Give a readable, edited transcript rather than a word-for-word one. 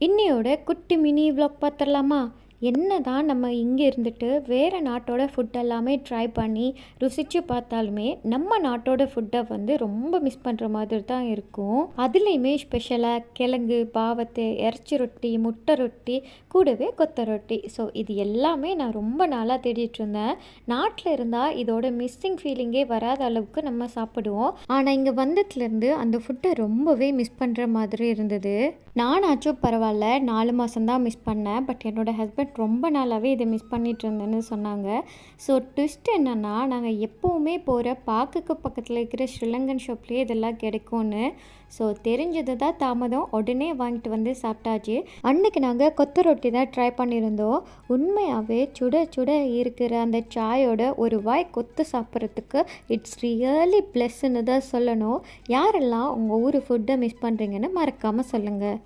இன்னையோட குட்டி mini vlog பார்த்துடலாமா? என்ன தான் நம்ம இங்கே இருந்துட்டு வேறு நாட்டோட ஃபுட் எல்லாமே ட்ரை பண்ணி ருசித்து பார்த்தாலுமே நம்ம நாட்டோட ஃபுட்டை வந்து ரொம்ப மிஸ் பண்ணுற மாதிரி தான் இருக்கும். அதுலேயுமே ஸ்பெஷலாக கிழங்கு, பாவத்து, இறைச்சி ரொட்டி, முட்டை ரொட்டி, கூடவே கொத்த ரொட்டி. ஸோ இது எல்லாமே நான் ரொம்ப நாளாக தேடிட்டு இருந்தேன். நாட்டில் இருந்தால் இதோட மிஸ்ஸிங் ஃபீலிங்கே வராத அளவுக்கு நம்ம சாப்பிடுவோம். ஆனால் இங்கே வந்ததுலேருந்து அந்த ஃபுட்டை ரொம்பவே மிஸ் பண்ணுற மாதிரி இருந்தது. நானாச்சும் பரவாயில்ல, 4 மாதம்தான் மிஸ் பண்ணேன். பட் என்னோடய ஹஸ்பண்ட் ரொம்ப நாளாகவே இதை மிஸ் பண்ணிட்டு இருந்தேன்னு சொன்னாங்க. ஸோ ட்விஸ்ட் என்னென்னா, நாங்கள் எப்போவுமே போகிற பார்க்குக்கு பக்கத்தில் இருக்கிற ஸ்ரீலங்கன் ஷாப்லேயே இதெல்லாம் கிடைக்கும்னு. ஸோ தெரிஞ்சது தான் தாமதம், உடனே வாங்கிட்டு வந்து சாப்பிட்டாச்சு. அன்றைக்கி நாங்கள் கொத்த ரொட்டி தான் ட்ரை பண்ணியிருந்தோம். உண்மையாகவே சுட சுட இருக்கிற அந்த சாயோட ஒரு வாய் கொத்து சாப்பிட்றதுக்கு இட்ஸ் ரியலி ப்ளஸ்ன்னு தான் சொல்லணும். யாரெல்லாம் உங்கள் ஊர் ஃபுட்டை மிஸ் பண்ணுறீங்கன்னு மறக்காமல் சொல்லுங்கள்.